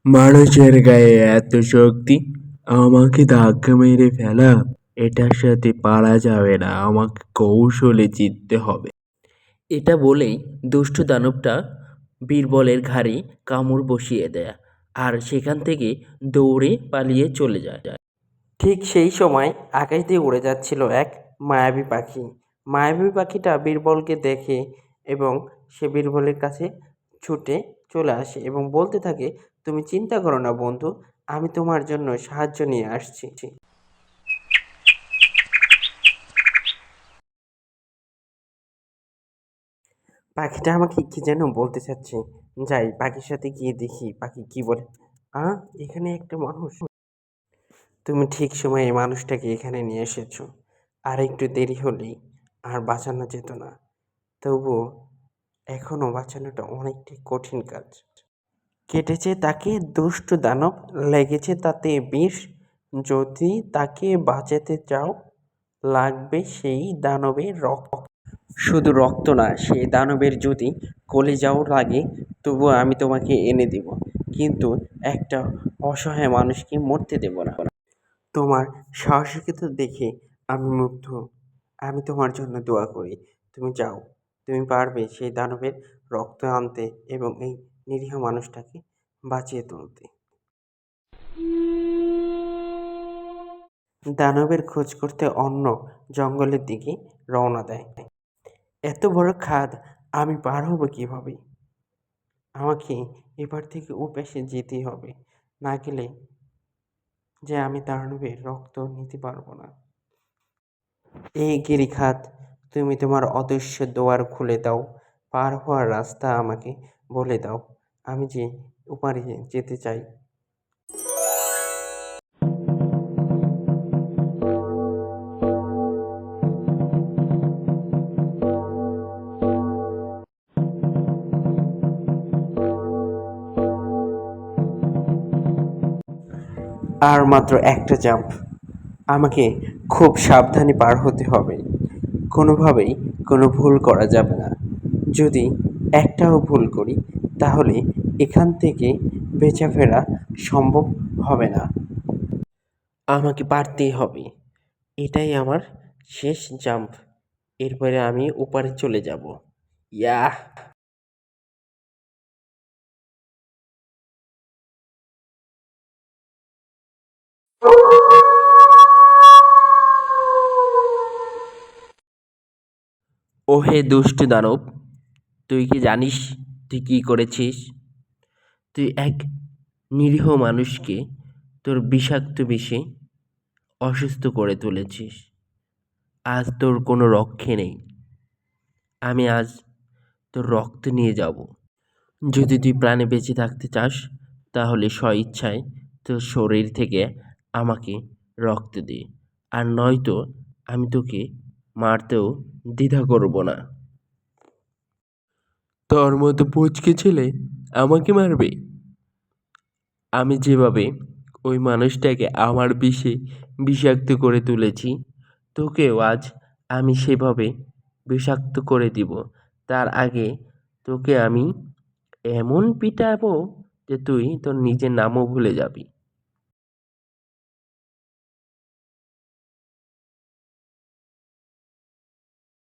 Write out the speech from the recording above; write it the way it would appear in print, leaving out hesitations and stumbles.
মানুষের গায়ে এত শক্তি! আমাকে ধাক্কা মেরে ফেলা! এটার সাথে পারা যাবে না, আমাকে কৌশলে জিততে হবে। এটা বলেই দুষ্টু দানবটা বীরবলের ঘাড়ে কামড় বসিয়ে দেয় আর সেখান থেকে দৌড়ে পালিয়ে চলে যায়। ঠিক সেই সময় আকাশ দিয়ে উড়ে যাচ্ছিল এক মায়াবী পাখি। মায়াবী পাখিটা বীরবলকে দেখে এবং সে বীরবলের কাছে ছুটে চলে আসে এবং বলতে থাকে, তুমি চিন্তা করো না বন্ধু, আমি তোমার জন্য সাহায্য নিয়ে আসছি। পাখিটা আমাকে কি যেন বলতে চাচ্ছে। যাই পাখির সাথে গিয়ে দেখি পাখি কি বলে। এখানে একটা মানুষ। তুমি ঠিক সময়ে এই মানুষটাকে এখানে নিয়ে এসেছো। আর একটু দেরি হলেই আর বাঁচানো যেত না। তবুও এখনো বাঁচানোটা অনেকটাই কঠিন কাজ। কেটেছে তাকে দুষ্টু দানব, লেগেছে তাতে বিষ। যদি তাকে বাঁচাতে চাও লাগবে সেই দানবের রক্ত। শুধু রক্ত না, সেই দানবের যদি কলিজাও লাগে তবুও আমি তোমাকে এনে দেব, কিন্তু একটা অসহায় মানুষকে মরতে দেব না। তোমার সাহসিকতা দেখে আমি মুগ্ধ। আমি তোমার জন্য দোয়া করি। তুমি যাও, তুমি পারবে সেই দানবের রক্ত আনতে এবং এই নিরীহ মানুষটাকে বাঁচিয়ে তুলতে। দানবের খোঁজ করতে অন্য জঙ্গলের দিকে রওনা দেয়। এত বড় খাদ আমি পার হব কিভাবে? আমাকে এবার থেকে ওপাশে যেতেই হবে, না গেলে যে আমি দানবের রক্ত নিতে পারবো না। এই গিরিখাত, তুমি তোমার অদৃশ্য দুয়ার খুলে দাও, পার হওয়ার রাস্তা আমাকে বলে দাও, আমি যে ওপারে যেতে চাই। আর মাত্র একটা জাম্প, আমাকে খুব সাবধানে পার হতে হবে। কোনোভাবেই কোনো ভুল করা যাবে না। যদি একটাও ভুল করি তাহলে এখান থেকে বেঁচে ফেরা সম্ভব হবে না। আমাকে পারতেই হবে। এটাই আমার শেষ জাম্প। এরপরে আমি ওপারে চলে যাব। ইয়াহ! ওহে দুষ্টু দানব, তুই কি জানিস তুই কি করেছিস? তুই এক নিরীহ মানুষকে তোর বিষাক্ত বিষে অসুস্থ করে তুলেছিস। আজ তোর কোনো রক্ষে নেই। আমি আজ তোর রক্ত নিয়ে যাব। যদি তুই প্রাণে বেঁচে থাকতে চাস তাহলে স্বইচ্ছায় তোর শরীর থেকে আমাকে রক্ত দে, আর নয়তো আমি তোকে মারতেও দ্বিধা করব না। তোর মতো পুচকে ছেলে আমাকে মারবে? আমি যেভাবে ওই মানুষটাকে আমার বিষে বিষাক্ত করে তুলেছি, তোকেও আজ আমি সেভাবে বিষাক্ত করে দিব। তার আগে তোকে আমি এমন পিটাবো যে তুই তোর নিজের নামও ভুলে যাবি।